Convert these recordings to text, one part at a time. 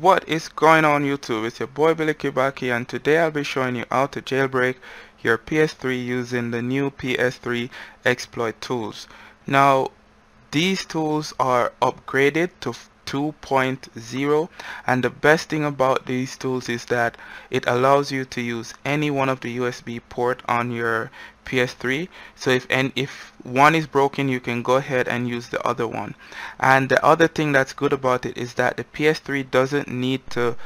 What is going on YouTube? It's your boy Billy Kibaki, and today I'll be showing you how to jailbreak your PS3 using the new PS3 exploit tools. Now these tools are upgraded to 2.0, and the best thing about these tools is that it allows you to use any one of the USB port on your PS3. So if one is broken, you can go ahead and use the other one. And the other thing that's good about it is that the PS3 doesn't need to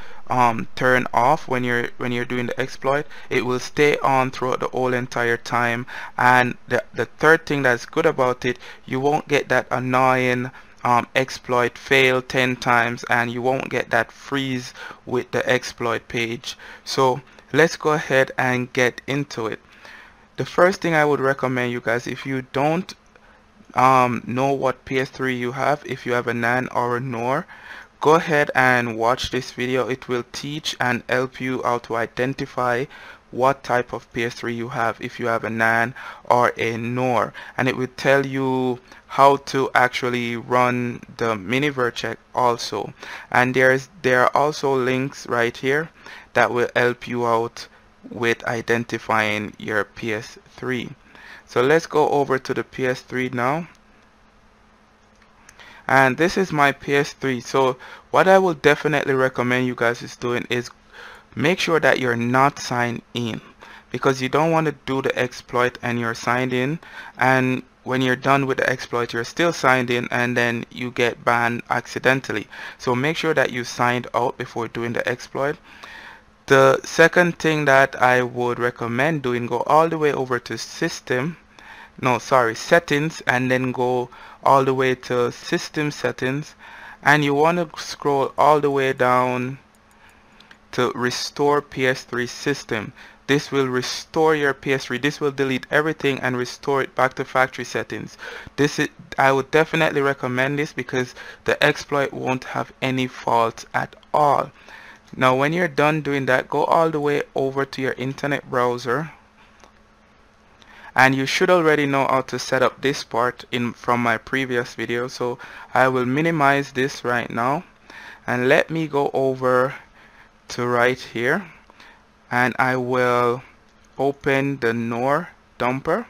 turn off when you're doing the exploit. It will stay on throughout the whole entire time. And the third thing that's good about it, you won't get that annoying exploit fail 10 times, and you won't get that freeze with the exploit page. So let's go ahead and get into it. The first thing I would recommend you guys, if you don't know what PS3 you have, if you have a NAN or a NOR, go ahead and watch this video. It will teach and help you how to identify what type of PS3 you have, if you have a NAN or a NOR, and it will tell you how to actually run the MinVerChk also. And there are also links right here that will help you out with identifying your PS3. So let's go over to the PS3 now. And this is my PS3. So what I will definitely recommend you guys is doing is make sure that you're not signed in, because you don't want to do the exploit and you're signed in, and when you're done with the exploit you're still signed in and then you get banned accidentally. So make sure that you signed out before doing the exploit. The second thing that I would recommend doing, go all the way over to settings, and then go all the way to system settings, and you want to scroll all the way down to restore PS3 system. This will restore your PS3. This will delete everything and restore it back to factory settings. I would definitely recommend this because the exploit won't have any faults at all. Now when you're done doing that, go all the way over to your internet browser, and you should already know how to set up this part from my previous video. So I will minimize this right now, and let me go over to right here, and I will open the NOR dumper.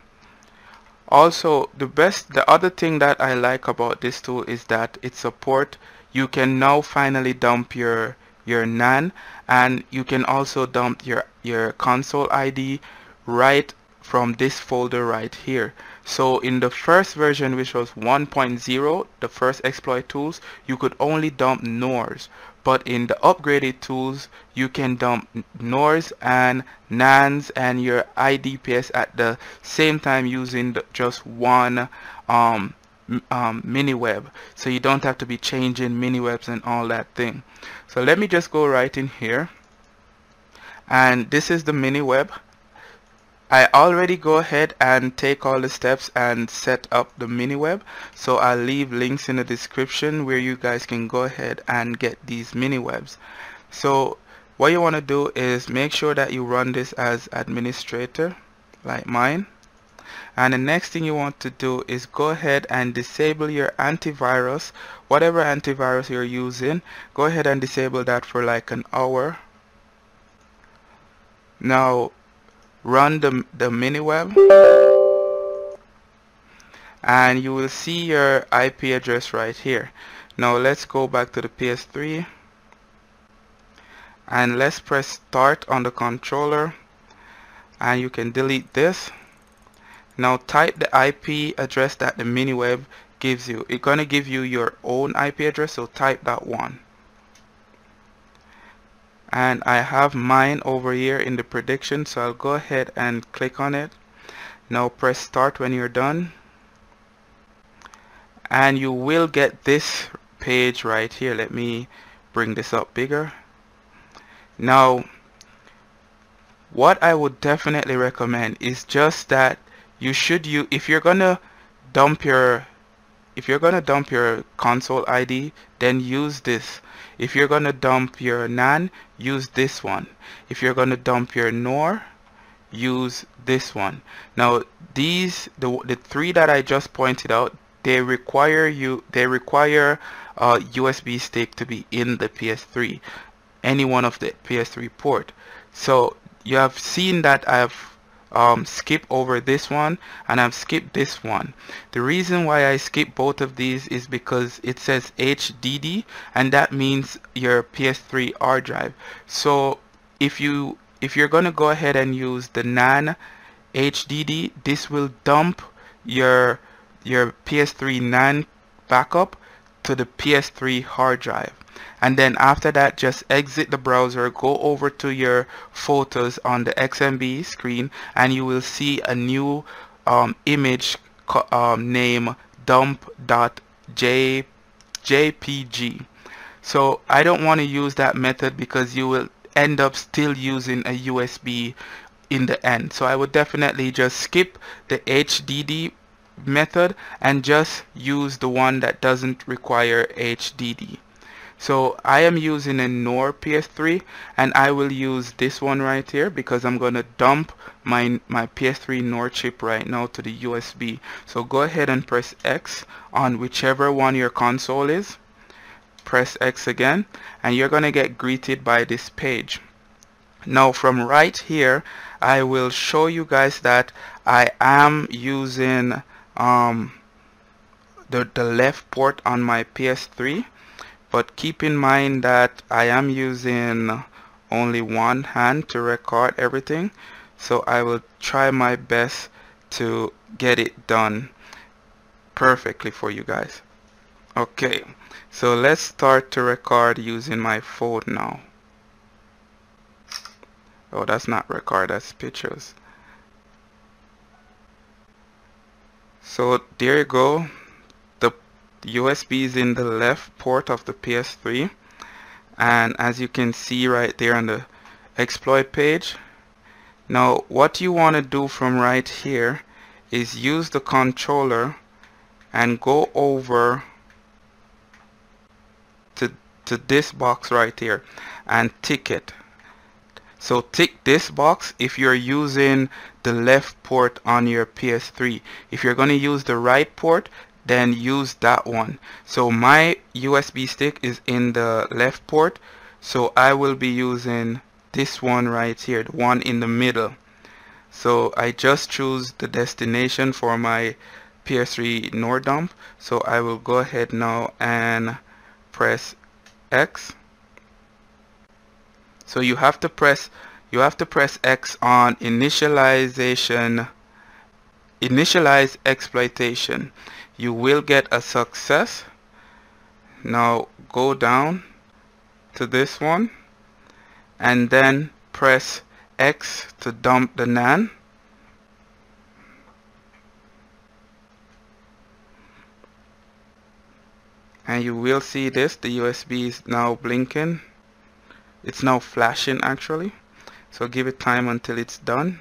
Also, the other thing that I like about this tool is that it supports, you can now finally dump your NAN, and you can also dump your console ID right from this folder right here. So in the first version, which was 1.0, the first exploit tools, you could only dump NORs, but in the upgraded tools you can dump NORs and NANs and your IDPS at the same time using just one Miniweb, so you don't have to be changing Miniwebs and all that thing. So let me just go right in here, and this is the Miniweb. I already go ahead and take all the steps and set up the Miniweb, so I'll leave links in the description where you guys can go ahead and get these Miniwebs. So what you want to do is make sure that you run this as administrator like mine, and the next thing you want to do is go ahead and disable your antivirus. Whatever antivirus you're using, go ahead and disable that for like an hour. Now run the Miniweb, and you will see your IP address right here. Now let's go back to the PS3, and let's press start on the controller, and you can delete this. Now type the IP address that the Miniweb gives you. It's gonna give you your own IP address, so type that one. And I have mine over here in the prediction, so I'll go ahead and click on it. Now press start when you're done, and you will get this page right here. Let me bring this up bigger. Now what I would definitely recommend is just that you should use, if you're gonna dump your console ID, then use this. If you're gonna dump your NAN, use this one. If you're gonna dump your NOR, use this one. Now the three that I just pointed out, they require a USB stick to be in the PS3, any one of the PS3 port. So you have seen that I've skipped over this one and I've skipped this one. The reason why I skip both of these is because it says HDD, and that means your PS3 hard drive. So if you're gonna go ahead and use the NAND HDD, this will dump your PS3 NAND backup to the PS3 hard drive. And then after that, just exit the browser, go over to your photos on the XMB screen, and you will see a new image name dump.jpg. So I don't want to use that method because you will end up still using a USB in the end. So I would definitely just skip the HDD method and just use the one that doesn't require HDD. So I am using a NOR PS3, and I will use this one right here because I'm going to dump my PS3 NOR chip right now to the USB. So go ahead and press X on whichever one your console is. Press X again, and you're going to get greeted by this page. Now from right here, I will show you guys that I am using the left port on my PS3, but keep in mind that I am using only one hand to record everything, so I will try my best to get it done perfectly for you guys. Okay, so let's start to record using my phone now. Oh, that's not record, that's pictures. So there you go. The USB is in the left port of the PS3, and as you can see right there on the exploit page. Now what you want to do from right here is use the controller and go over to this box right here and tick it. So tick this box if you're using the left port on your PS3. If you're going to use the right port, then use that one. So my USB stick is in the left port, so I will be using this one right here, the one in the middle. So I just choose the destination for my PS3 NOR dump. So I will go ahead now and press X. So you have to press X on initialize exploitation. You will get a success. Now go down to this one and then press X to dump the NAND. And you will see this, the USB is now blinking. It's now flashing actually. So give it time until it's done.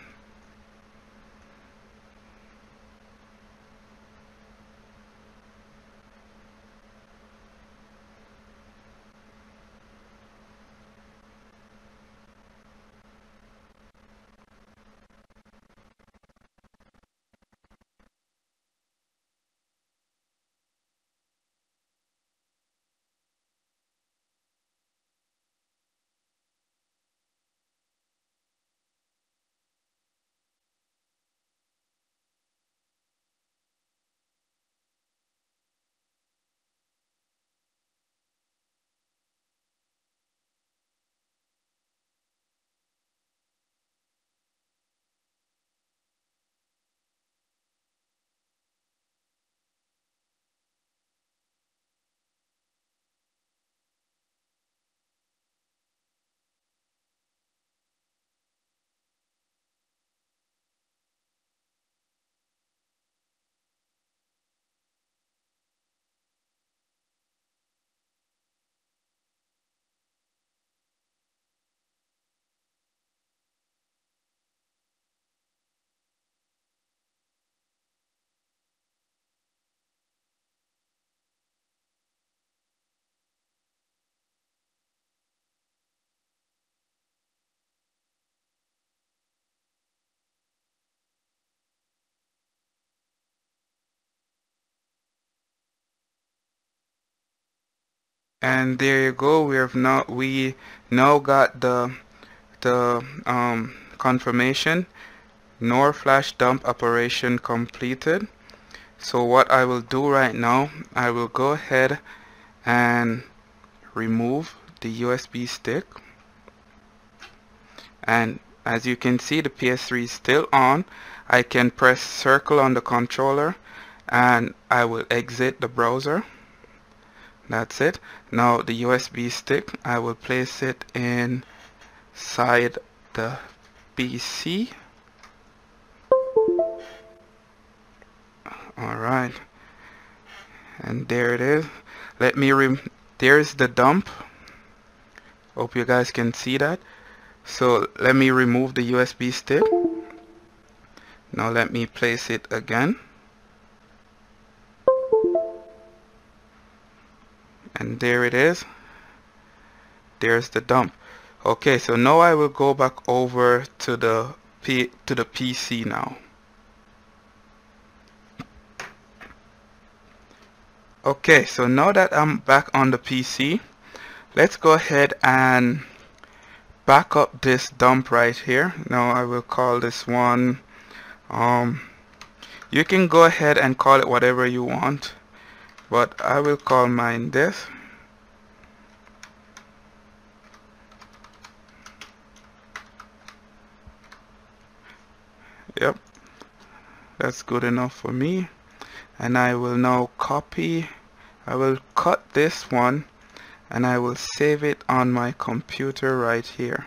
And there you go. We now got the confirmation. NOR flash dump operation completed. So what I will do right now, I will go ahead and remove the USB stick, and as you can see, the PS3 is still on. I can press circle on the controller and I will exit the browser. That's it. Now the USB stick, I will place it inside the PC. Alright, and there it is. There's the dump. Hope you guys can see that. So let me remove the USB stick. Now let me place it again. And there it is. There's the dump. Okay, so now I will go back over to the PC now. Okay, so now that I'm back on the PC, let's go ahead and back up this dump right here. Now I will call this one, you can go ahead and call it whatever you want, but I will call mine this. Yep, that's good enough for me. And I will now I will cut this one and I will save it on my computer right here.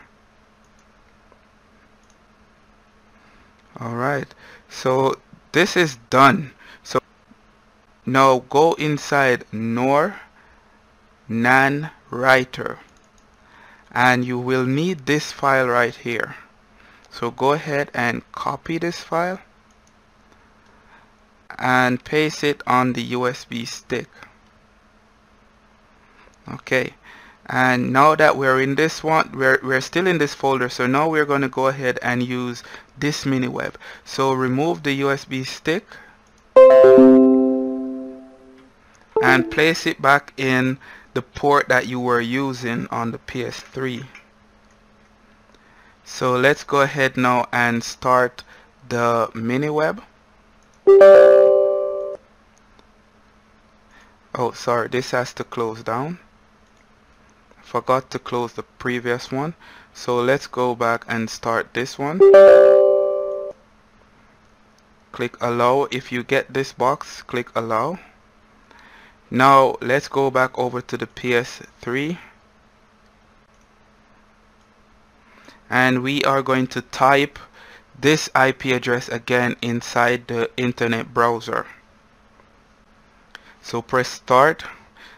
Alright, so this is done. So now go inside NOR NAN writer and you will need this file right here. So go ahead and copy this file and paste it on the USB stick. Okay, and now that we're in this one, we're still in this folder, so now we're going to go ahead and use this Miniweb. So remove the USB stick and place it back in the port that you were using on the PS3. So let's go ahead now and start the Miniweb. Oh, sorry, this has to close down. Forgot to close the previous one. So let's go back and start this one. Click allow. If you get this box, click allow. Now let's go back over to the PS3. And we are going to type this IP address again inside the internet browser. So press start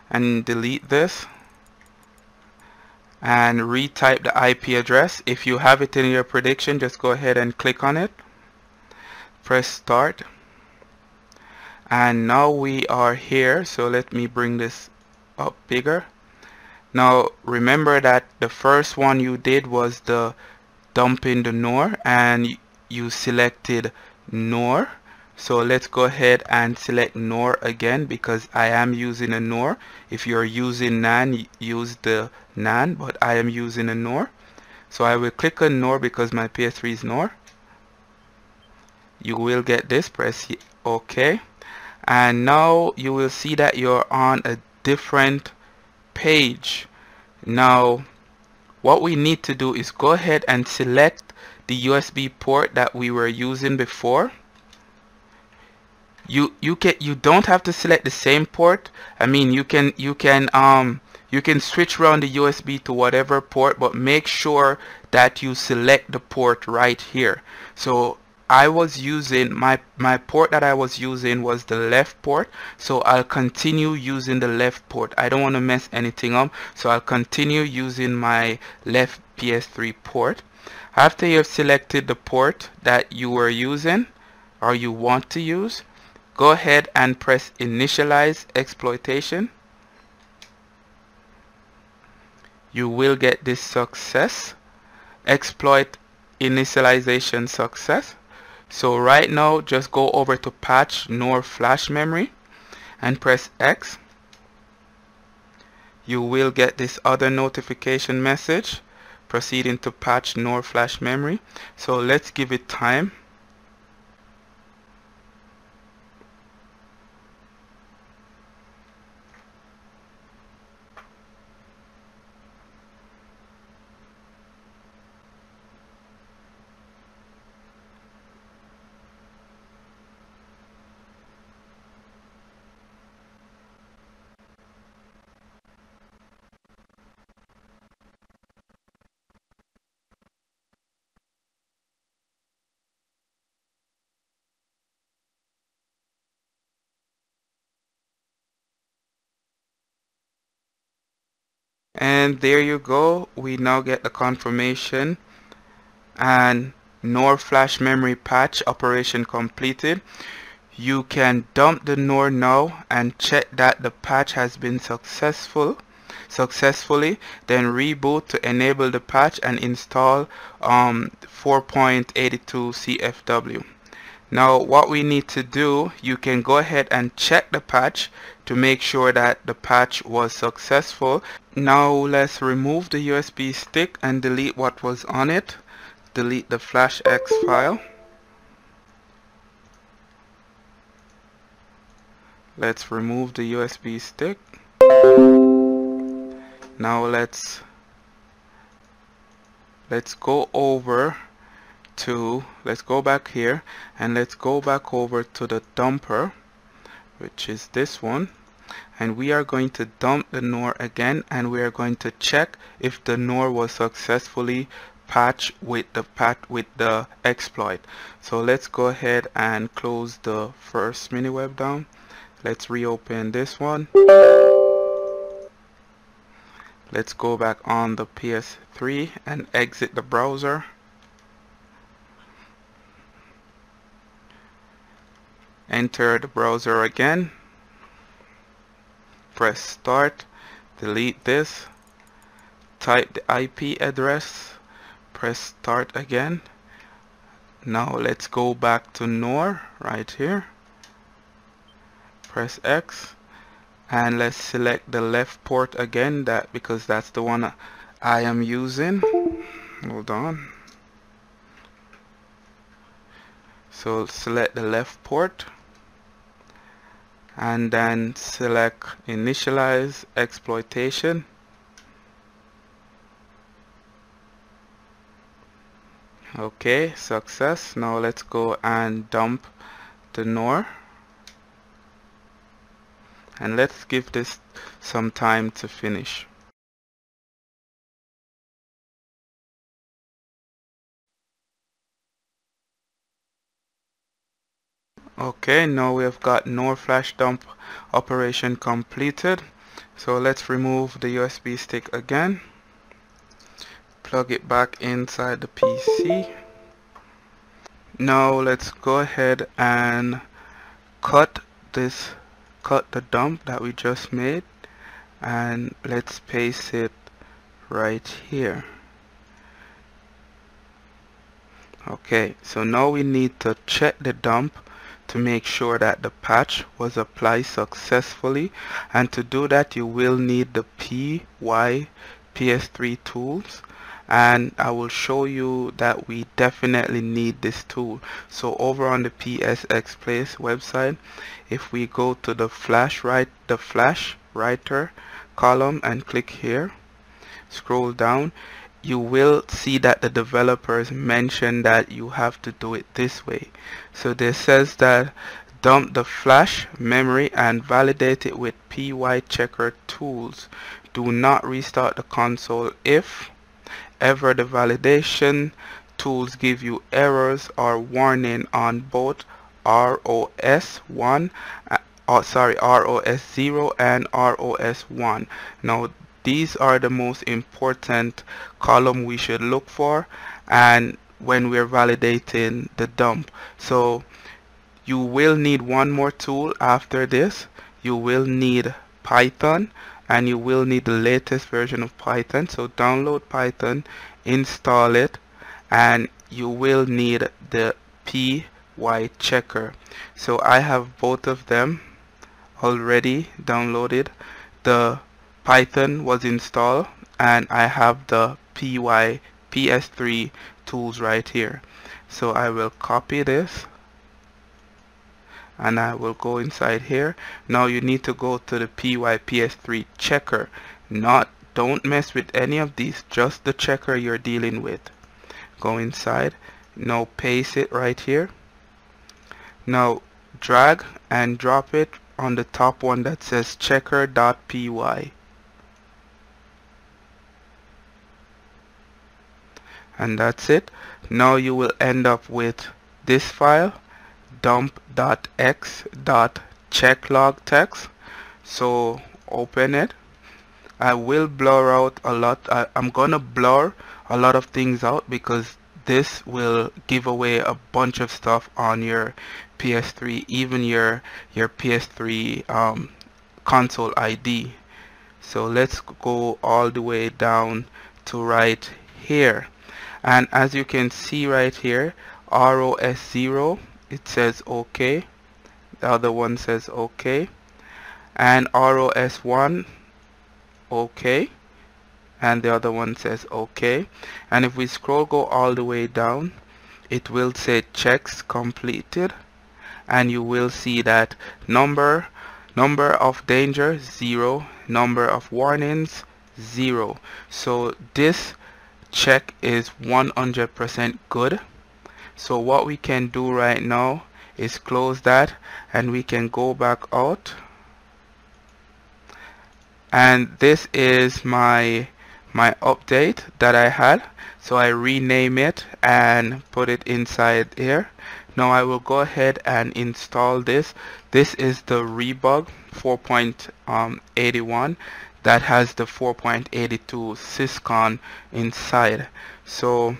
and delete this and retype the IP address. If you have it in your prediction, just go ahead and click on it. Press start. And now we are here. So let me bring this up bigger. Now remember that the first one you did was the dumping the NOR and you selected NOR. So let's go ahead and select NOR again because I am using a NOR. If you're using NAN, use the NAN, but I am using a NOR. So I will click on NOR because my PS3 is NOR. You will get this, press OK. And now you will see that you're on a different page. Now what we need to do is go ahead and select the USB port that we were using before. You don't have to select the same port. I mean, you can switch around the USB to whatever port, but make sure that you select the port right here. So I was using my port that I was using was the left port, so I'll continue using the left port. I don't want to mess anything up, so I'll continue using my left PS3 port. After you've selected the port that you were using or you want to use, go ahead and press initialize exploitation. You will get this success, exploit initialization success. So right now just go over to patch NOR flash memory and press X. you will get this other notification message proceeding to patch NOR flash memory. So let's give it time. And there you go, we now get the confirmation and NOR flash memory patch operation completed. You can dump the NOR now and check that the patch has been successfully, then reboot to enable the patch and install 4.82 CFW. Now what we need to do, you can go ahead and check the patch to make sure that the patch was successful. Now let's remove the USB stick and delete what was on it. Delete the FlashX file. Let's remove the USB stick. Now let's go over to, let's go back here and let's go back over to the dumper, which is this one, and we are going to dump the NOR again, and we are going to check if the NOR was successfully patched with the exploit. So let's go ahead and close the first Miniweb down. Let's reopen this one. Let's go back on the PS3 and exit the browser. Enter the browser again. Press start. Delete this. Type the IP address. Press start again. Now let's go back to NOR right here. Press X. And let's select the left port again, because that's the one I am using. Hold on. So select the left port and then select initialize exploitation. Okay, success. Now let's go and dump the NOR. And let's give this some time to finish. Okay, now we have got NOR flash dump operation completed. So let's remove the USB stick again. Plug it back inside the PC. Now let's go ahead and cut the dump that we just made, and let's paste it right here. Okay, so now we need to check the dump to make sure that the patch was applied successfully, and to do that you will need the PY PS3 tools, and I will show you that we definitely need this tool. So over on the PS3Exploit website, if we go to the flash writer column and click here, scroll down, you will see that the developers mention that you have to do it this way. So this says that dump the flash memory and validate it with PY tools. Do not restart the console if ever the validation tools give you errors or warning on both ROS1 ROS0 and ROS1. Now these are the most important column we should look for, and when we're validating the dump. So you will need one more tool after this. You will need Python, and you will need the latest version of Python. So download Python, install it, and you will need the PY checker. So I have both of them already downloaded. The Python was installed, and I have the PS3 tools right here. So I will copy this and I will go inside here. Now you need to go to the PS3 checker. Don't mess with any of these, just the checker you're dealing with. Go inside. Now paste it right here. Now drag and drop it on the top one that says checker.py. And that's it. Now you will end up with this file, dump.x.checklogtext. So open it. I will blur out a lot. I'm gonna blur a lot of things out because this will give away a bunch of stuff on your PS3, even your PS3 console ID. So let's go all the way down to right here, and as you can see right here, ROS0, it says OK, the other one says OK, and ROS1 OK, and the other one says OK. And if we go all the way down, it will say checks completed, and you will see that number of danger 0, number of warnings 0. So this check is 100% good. So what we can do right now is close that, and we can go back out. And this is my update that I had, so I rename it and put it inside here. Now I will go ahead and install this. This is the Rebug 4.81 that has the 4.82 syscon inside. So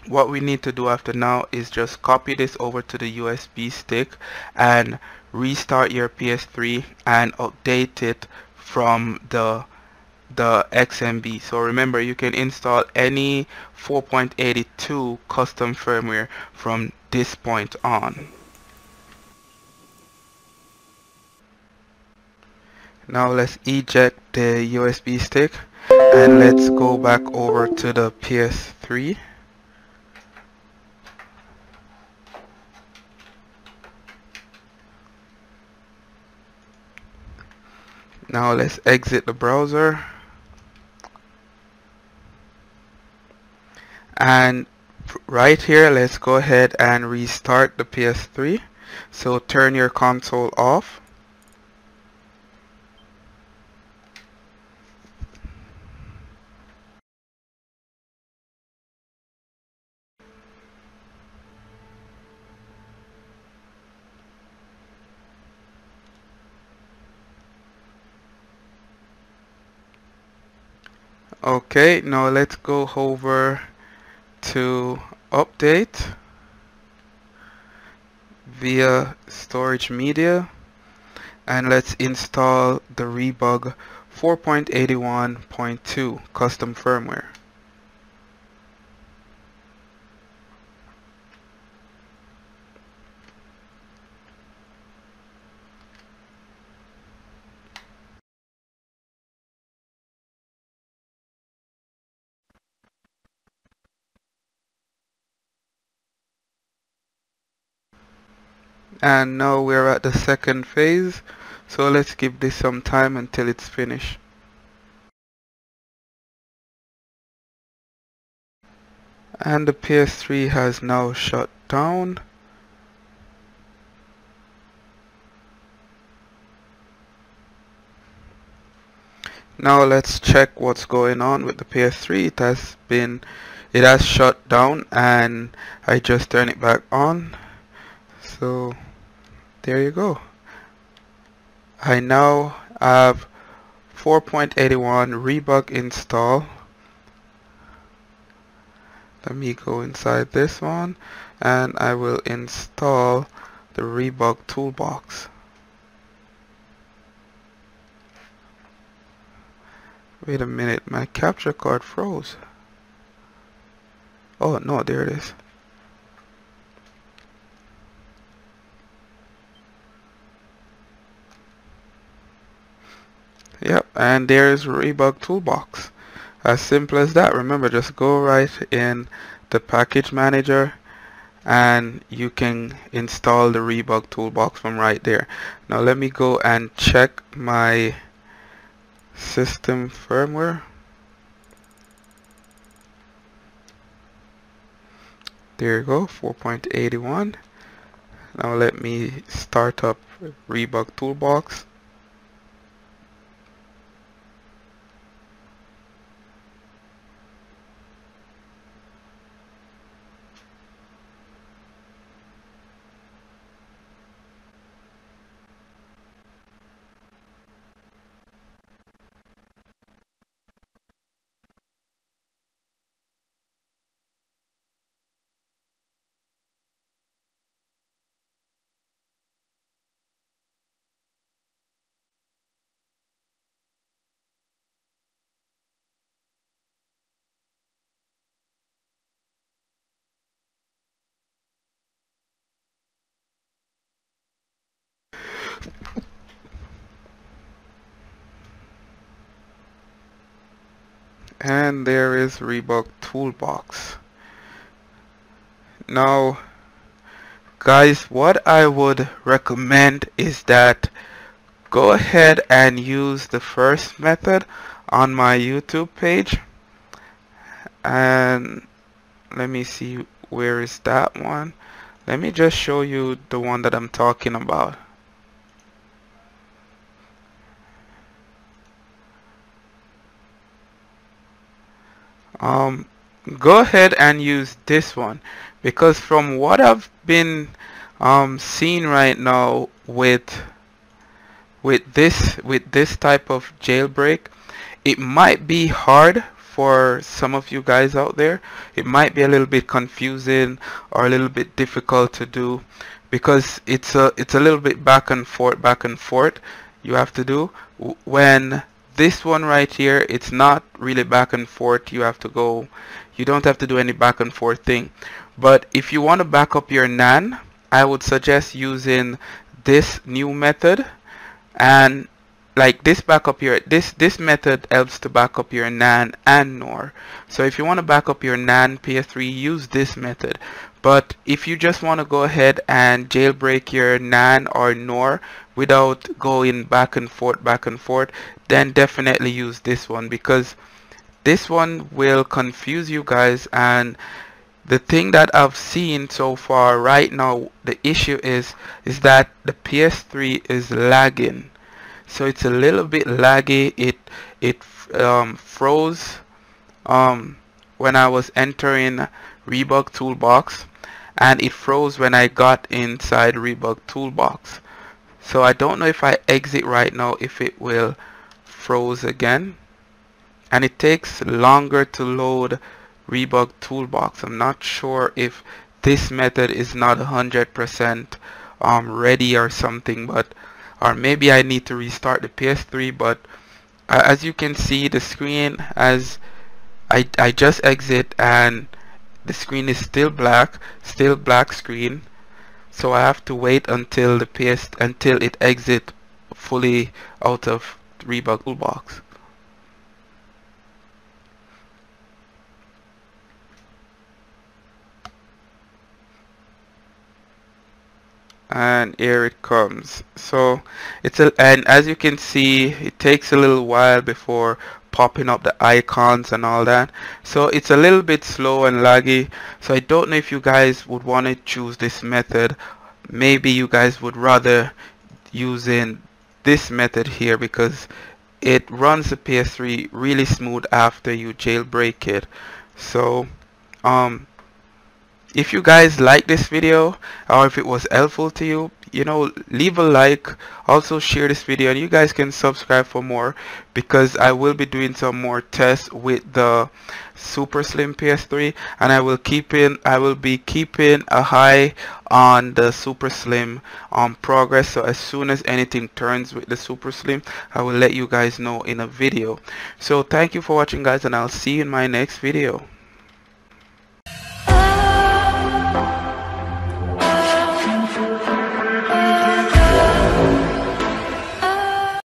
what we need to do after now is just copy this over to the USB stick and restart your PS3 and update it from the XMB. So remember, you can install any 4.82 custom firmware from this point on. Now let's eject the USB stick and let's go back over to the PS3. Now let's exit the browser, and right here let's go ahead and restart the PS3. So turn your console off. Okay, now let's go over to update via storage media, and let's install the Rebug 4.81.2 custom firmware. And now we're at the second phase, so let's give this some time until it's finished. And the PS3 has now shut down. Now let's check what's going on with the PS3. It has shut down, and I just turn it back on. So there you go. I now have 4.81 Rebug install. Let me go inside this one, and I will install the Rebug toolbox. Wait a minute, my capture card froze. Oh no, there it is. Yep, and there's Rebug Toolbox. As simple as that. Remember, just go right in the package manager and you can install the Rebug Toolbox from right there. Now let me go and check my system firmware. There you go, 4.81. Now let me start up Rebug Toolbox. And there is Rebug Toolbox. Now guys, what I would recommend is that go ahead and use the first method on my YouTube page, and let me see, where is that one? Let me just show you the one that I'm talking about. Go ahead and use this one, because from what I've been seeing right now with this type of jailbreak, it might be hard for some of you guys out there. It might be a little bit confusing or a little bit difficult to do, because it's a little bit back and forth you have to do. When this one right here, it's not really back and forth. You don't have to do any back and forth thing. But if you want to back up your NAN, I would suggest using this new method. And like this this method helps to back up your NAN and NOR. So if you want to back up your NAN PS3, use this method. But if you just want to go ahead and jailbreak your NAN or NOR without going back and forth, then definitely use this one, because this one will confuse you guys. And the thing that I've seen so far right now, the issue is that the PS3 is lagging. So it's a little bit laggy. It froze when I was entering Rebug Toolbox, and it froze when I got inside Rebug Toolbox. So I don't know if I exit right now if it will froze again, and it takes longer to load Rebug Toolbox. I'm not sure if this method is not 100% ready or something, but or maybe I need to restart the PS3. But as you can see, the screen, as I just exit, and the screen is still black screen. So I have to wait until until it exit fully out of Rebug Toolbox. And here it comes. So and as you can see, it takes a little while before popping up the icons and all that. So it's a little bit slow and laggy. So I don't know if you guys would want to choose this method. Maybe you guys would rather using this method here, because it runs the PS3 really smooth after you jailbreak it. So if you guys like this video, or if it was helpful to you, leave a like. Also share this video, and you guys can subscribe for more, because I will be doing some more tests with the Super Slim PS3, and I will be keeping a high on the Super Slim progress. So as soon as anything turns with the Super Slim, I will let you guys know in a video. So thank you for watching, guys, and I'll see you in my next video.